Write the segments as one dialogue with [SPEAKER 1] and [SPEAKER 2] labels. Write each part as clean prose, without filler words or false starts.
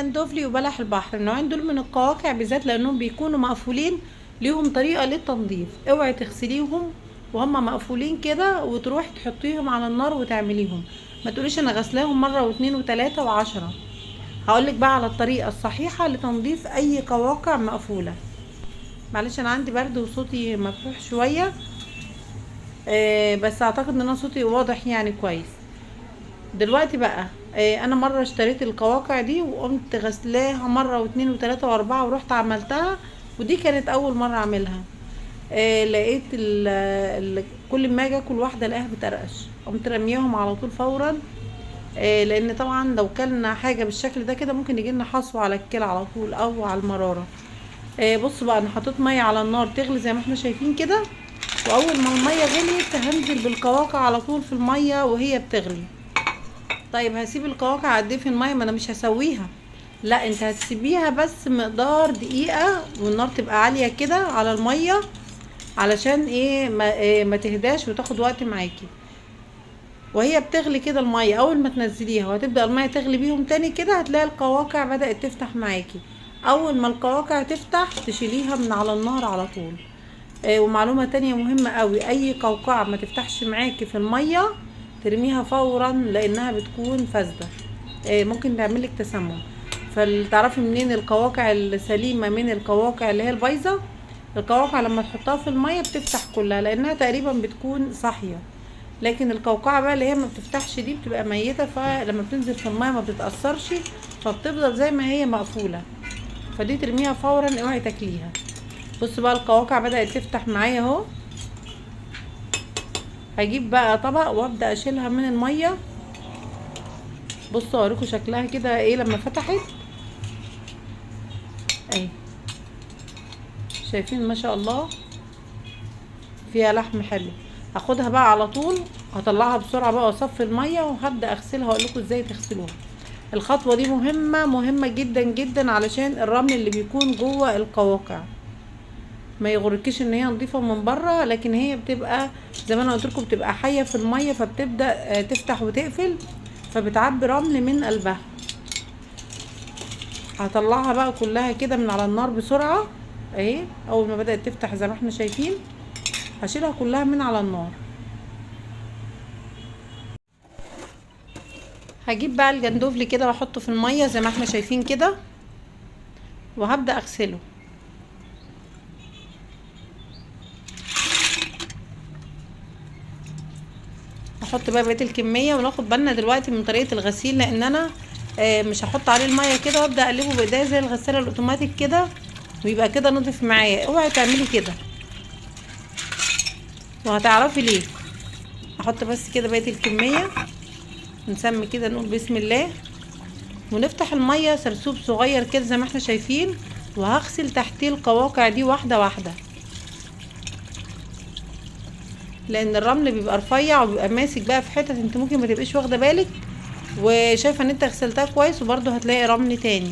[SPEAKER 1] الجندوفلي وبلح البحر، النوعين دول من القواقع بالذات لانهم بيكونوا مقفولين ليهم طريقة للتنظيف. اوعي تغسليهم وهم مقفولين كده وتروحي تحطيهم على النار وتعمليهم. ما تقوليش انا غسلاهم مرة واتنين وتلاتة وعشرة. هقولك بقى على الطريقة الصحيحة لتنظيف اي قواقع مقفولة. معلش انا عندي برد وصوتي مفتوح شوية، بس اعتقد ان انا صوتي واضح يعني كويس. دلوقتي بقى انا مره اشتريت القواقع دي وقمت غسلاها مره واتنين وتلاته واربعه ورحت عملتها، ودي كانت اول مره اعملها. لقيت كل ما اجي اكل واحده الاقيها بتقرقش، قمت رميهم على طول فورا. لان طبعا لو كلنا حاجه بالشكل ده كده ممكن يجيلنا حصوه على الكلى على طول او على المراره. بص بقى، انا حطيت ميه على النار تغلي زي ما احنا شايفين كده، واول ما الميه غليت هنزل بالقواقع على طول في الميه وهي بتغلي. طيب هسيب القواقع قد ايه في الميه؟ ما انا مش هسويها، لا انت هتسيبيها بس مقدار دقيقه والنار تبقى عاليه كده على الميه، علشان ما تهداش وتاخد وقت معاكي. وهي بتغلي كده الميه، اول ما تنزليها وهتبدا الميه تغلي بيهم تاني كده هتلاقي القواقع بدات تفتح معاكي. اول ما القواقع تفتح تشيليها من على النار على طول. ومعلومة تانية مهمة قوي، اي قوقعة ما تفتحش معاكي في المية ترميها فورا لانها بتكون فاسدة، ممكن تعملك تسمم. فتعرفي منين القواقع السليمة من القواقع اللي هي البايظة؟ القواقع لما تحطها في المية بتفتح كلها لانها تقريبا بتكون صاحية، لكن القوقعة بقى اللي هي ما بتفتحش دي بتبقى ميتة، فلما بتنزل في المية ما بتتأثرش فبتفضل زي ما هي مقفولة، فدي ترميها فورا، اوعي تاكليها. بص بقى القواقع بدأت تفتح معايا اهو. هجيب بقى طبق وابدأ اشيلها من المية. بصوا اوريكم شكلها كده ايه لما فتحت اهي، شايفين ما شاء الله فيها لحم حلو. هاخدها بقى على طول، هطلعها بسرعة بقى واصفي المية وهبدأ اغسلها واقولكم ازاي تغسلوها. الخطوة دي مهمة جدا جدا علشان الرمل اللي بيكون جوه القواقع. ما يغركيش ان هي نظيفه من بره، لكن هي بتبقى زي ما انا قلت لكم بتبقى حيه في الميه، فبتبدا تفتح وتقفل، فبتعبي رمل من قلبها. هطلعها بقى كلها كده من على النار بسرعه اهي. اول ما بدات تفتح زي ما احنا شايفين هشيلها كلها من على النار. هجيب بقى الجندوفلي كده واحطه في الميه زي ما احنا شايفين كده، وهبدا اغسله. هحط بقى بقيه الكميه وناخد بالنا دلوقتي من طريقه الغسيل، لان انا مش هحط عليه الميه كده وابدا اقلبه بايديا زي الغساله الاوتوماتيك كده ويبقى كده نضيف معايا. اوعي تعملي كده وهتعرفي ليه. احط بس كده بقيه الكميه، نسمي كده نقول بسم الله، ونفتح الميه سرسوب صغير كده زي ما احنا شايفين، وهغسل تحتيه القواقع دي واحده واحده، لان الرمل بيبقى رفيع وبيبقى ماسك بقى في حتت انت ممكن ما تبقيش واخده بالك وشايفه ان انت غسلتها كويس، وبرده هتلاقي رمل تاني.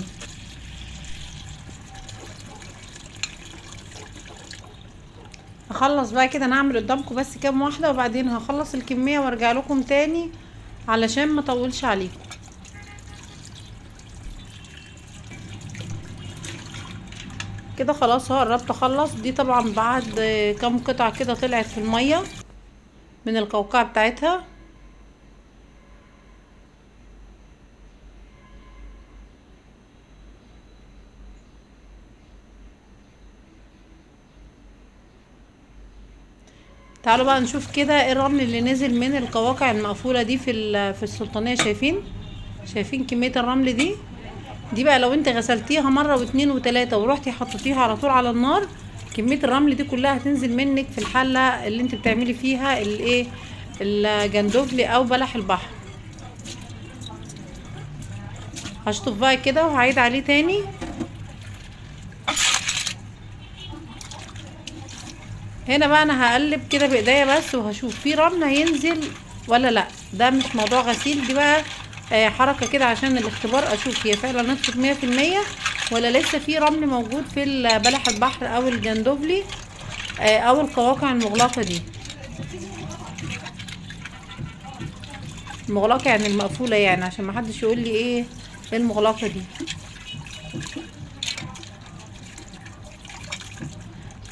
[SPEAKER 1] هخلص بقى كده، انا هعمل قدامكم بس كام واحده وبعدين هخلص الكميه وارجع لكم تاني علشان ما اطولش عليكم. كده خلاص اهو قربت اخلص. دي طبعا بعد كام قطعه كده طلعت في الميه من القوقعه بتاعتها. تعالوا بقى نشوف كده ايه الرمل اللي نزل من القواقع المقفوله دي في السلطانيه. شايفين كميه الرمل دي بقى لو انت غسلتيها مره واتنين وتلاته ورحتي حطيتيها على طول على النار، كميه الرمل دي كلها هتنزل منك في الحله اللي انت بتعملي فيها الايه، الجندوفلي او بلح البحر. هشطف بقى كده وهعيد عليه تاني. هنا بقى انا هقلب كده بايديا بس وهشوف في رمل هينزل ولا لا. ده مش موضوع غسيل، دي بقى حركة كده عشان الاختبار، اشوف هي فعلا نطفت 100% ولا لسه في رمل موجود في بلح البحر او الجندوفلي او القواقع المغلقة دي. المغلقة يعني المقفولة، يعني عشان محدش يقول لي ايه المغلقة دي.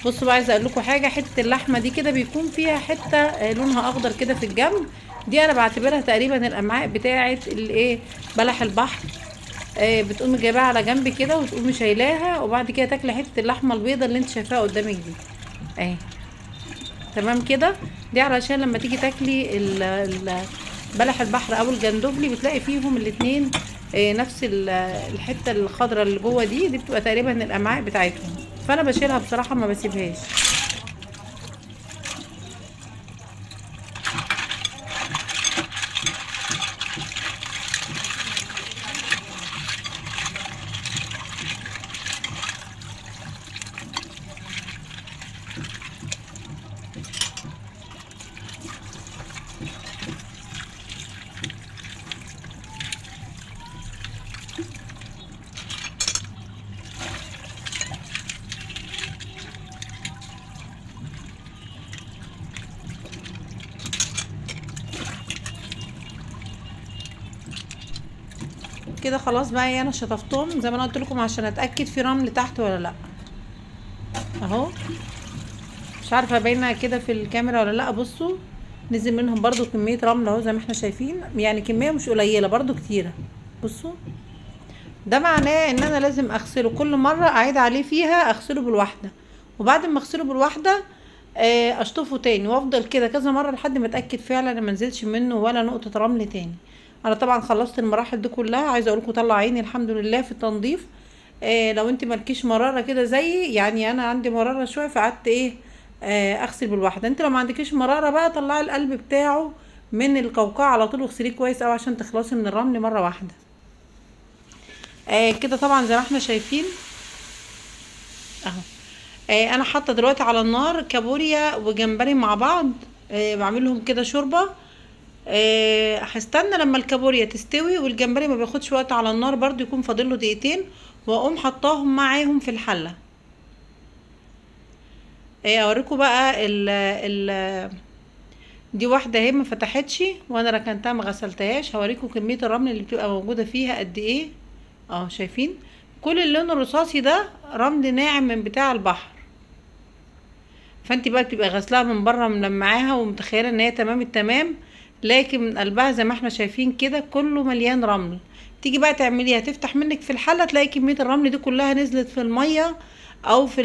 [SPEAKER 1] بصوا بقى، عايزه اقول لكم حاجه، حته اللحمه دي كده بيكون فيها حته لونها اخضر كده في الجنب، دي انا بعتبرها تقريبا الامعاء بتاعه الايه، بلح البحر. بتقومي جايباها على جنب كده وتقومي شايلاها، وبعد كده تاكلي حته اللحمه البيضه اللي انت شايفاها قدامك دي اهي. تمام كده. دي علشان لما تيجي تاكلي بلح البحر او الجندوفلي بتلاقي فيهم الاتنين نفس الحته الخضراء اللي جوه دي بتبقى تقريبا الامعاء بتاعتهم، فانا بشيلها بصراحه ما بسيبهاش. كده خلاص بقى، انا شطفتهم زي ما انا قلت لكم عشان اتاكد في رمل تحت ولا لا. اهو، مش عارفه باينه كده في الكاميرا ولا لا. بصوا، نزل منهم برضو كميه رمل اهو زي ما احنا شايفين، يعني كميه مش قليله برضو كتيره. بصوا، ده معناه ان انا لازم اغسله كل مره، اعيد عليه فيها اغسله بالواحده، وبعد ما اغسله بالواحده اشطفه تاني، وافضل كده كذا مره لحد ما اتاكد فعلا ان ما نزلش منه ولا نقطه رمل تاني. انا طبعا خلصت المراحل دي كلها، عايزه اقول لكم طلع عيني الحمد لله في التنظيف. لو انت مالكيش مراره كده زيي، يعني انا عندي مراره شويه فقعدت ايه اغسل بالواحده. انت لو ما عندكيش مراره بقى طلعي القلب بتاعه من القوقعه على طول واغسليه كويس قوي عشان تخلصي من الرمل مره واحده. كده طبعا زي ما احنا شايفين اهو. انا حاطه دلوقتي على النار كابوريا وجمبري مع بعض، بعمل لهم كده شوربه. هستنى لما الكابوريا تستوي، والجمبري ما بياخدش وقت على النار برضو، يكون فاضل له دقيقتين، واقوم حطاهم معاهم في الحله. اوريكم بقى ال دي واحده اهي ما فتحتش وانا ركنتها ما غسلتهاش. هوريكم كميه الرمل اللي بتبقى موجوده فيها قد ايه. اه شايفين كل اللون الرصاصي ده رمل ناعم من بتاع البحر، فانت بقى بتبقى غسلاها من بره ملمعاها ومتخيله ان هي تمام التمام، لكن من قلبها زي ما احنا شايفين كده كله مليان رمل. تيجي بقى تعمليها تفتح منك في الحله تلاقي كميه الرمل دي كلها نزلت في الميه، او في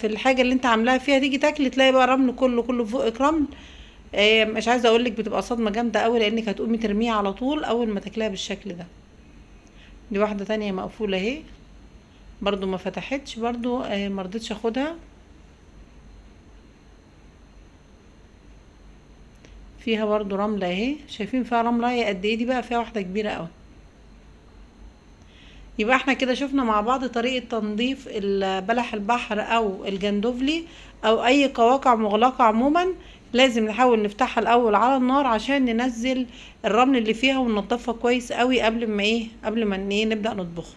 [SPEAKER 1] الحاجه اللي انت عاملاها فيها، تيجي تاكلي تلاقي بقى رمل كله فوقك رمل. مش عايزه اقول لك بتبقى صدمه جامده قوي، لانك هتقومي ترميها على طول اول ما تاكليها بالشكل ده. دي واحده تانية مقفوله اهي، برضو ما فتحتش، برضو مرضتش اخدها. فيها برضو رملة اهي، شايفين فيها رملة هي قد ايه، دي بقى فيها واحدة كبيرة اوي. يبقى احنا كده شفنا مع بعض طريقة تنظيف بلح البحر او الجندوفلي او اي قواقع مغلقة عموما. لازم نحاول نفتحها الاول على النار عشان ننزل الرمل اللي فيها وننضفها كويس قوي قبل ما نبدأ نطبخها.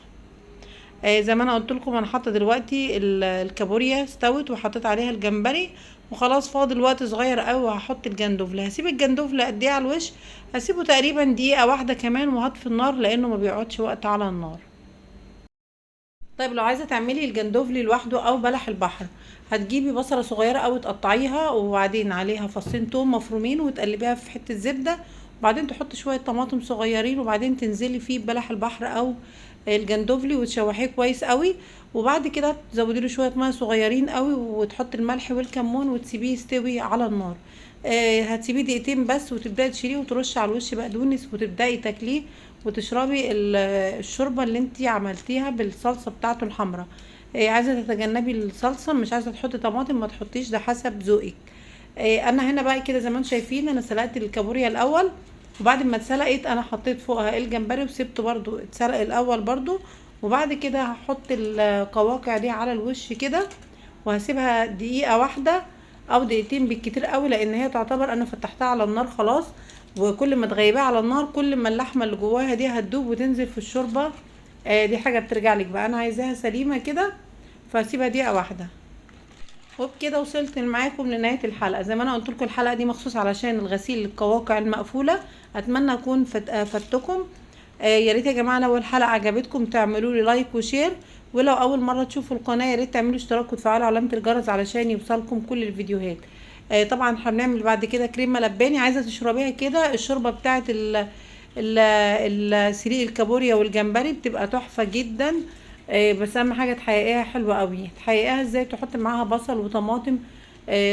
[SPEAKER 1] زي ما انا قلت لكم، انا حاطه دلوقتي الكابوريا استوت وحطيت عليها الجمبري، وخلاص فاضل وقت صغير قوي وهحط الجندوفلي. هسيب الجندوفلي قد ايه على الوش، هسيبه تقريبا دقيقه واحده كمان وهطفي النار لانه ما بيقعدش وقت على النار. طيب لو عايزه تعملي الجندوفلي لوحده او بلح البحر، هتجيبي بصله صغيره او تقطعيها، وبعدين عليها فصين توم مفرومين وتقلبيها في حته زبده، وبعدين تحطي شويه طماطم صغيرين، وبعدين تنزلي فيه ببلح البحر او الجندوفلي وتشوحيه كويس قوي، وبعد كده تزودي له شويه ميه صغيرين قوي وتحطي الملح والكمون وتسيبيه يستوي على النار. هتسيبيه دقيقتين بس وتبداي تشيليه وترشي على الوش بقدونس وتبداي تاكليه وتشربي الشوربه اللي انتي عملتيها بالصلصه بتاعته الحمراء. عايزه تتجنبي الصلصه، مش عايزه تحطي طماطم ما تحطيش، ده حسب ذوقك. انا هنا بقى كده زي ما انتم شايفين انا سلقت الكابوريا الاول، وبعد ما اتسلقت انا حطيت فوقها الجمبري وسبته برضو اتسلق الاول برضو، وبعد كده هحط القواقع دي على الوش كده وهسيبها دقيقه واحده او دقيقتين بالكتير قوي، لان هي تعتبر انا فتحتها على النار خلاص، وكل ما تغيبيها على النار كل ما اللحمه اللي جواها دي هتدوب وتنزل في الشوربه. دي حاجه بترجع لك بقى، انا عايزاها سليمه كده فهسيبها دقيقه واحده. وبكده وصلت معاكم لنهايه الحلقه. زي ما انا قلت لكم الحلقه دي مخصوص علشان الغسيل القواقع المقفوله. اتمنى اكون فدتكم. يا ريت يا جماعه لو الحلقه عجبتكم تعملوا لي لايك وشير، ولو اول مره تشوفوا القناه يا ريت تعملوا اشتراك وتفعلوا علامه الجرس علشان يوصلكم كل الفيديوهات. طبعا هنعمل بعد كده كريمه لباني. عايزه تشربيها كده الشوربه بتاعه السليق الكابوريا والجمبري بتبقى تحفه جدا. بس اهم حاجه تحققيها حلوه قوي. تحققيها ازاي؟ تحط معاها بصل وطماطم.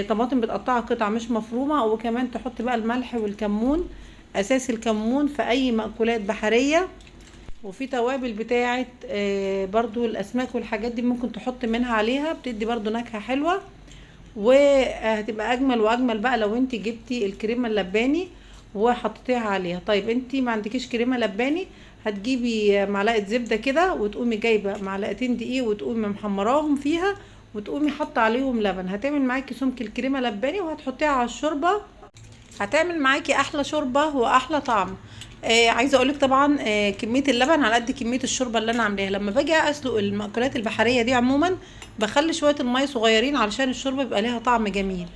[SPEAKER 1] طماطم بتقطعها قطع مش مفرومه، وكمان تحط بقى الملح والكمون، اساس الكمون في اي مأكولات بحريه. وفي توابل بتاعه برضو الاسماك والحاجات دي ممكن تحط منها عليها، بتدي برضو نكهه حلوه. وهتبقى اجمل واجمل بقى لو انت جبتي الكريمه اللباني وحطيتيها عليها. طيب انت ما عندكيش كريمه لباني، هتجيبي معلقه زبده كده، وتقومي جايبه معلقتين دقيق وتقومي محمراهم فيها، وتقومي حاطه عليهم لبن. هتعمل معاكي سمك الكريمه لباني وهتحطيها على الشوربه، هتعمل معاكي احلى شوربه واحلى طعم. عايزه اقولك طبعا كميه اللبن على قد كميه الشوربه اللي انا عاملاها. لما باجي اسلق المأكولات البحريه دي عموما بخلي شويه الميه صغيرين علشان الشوربه يبقى ليها طعم جميل.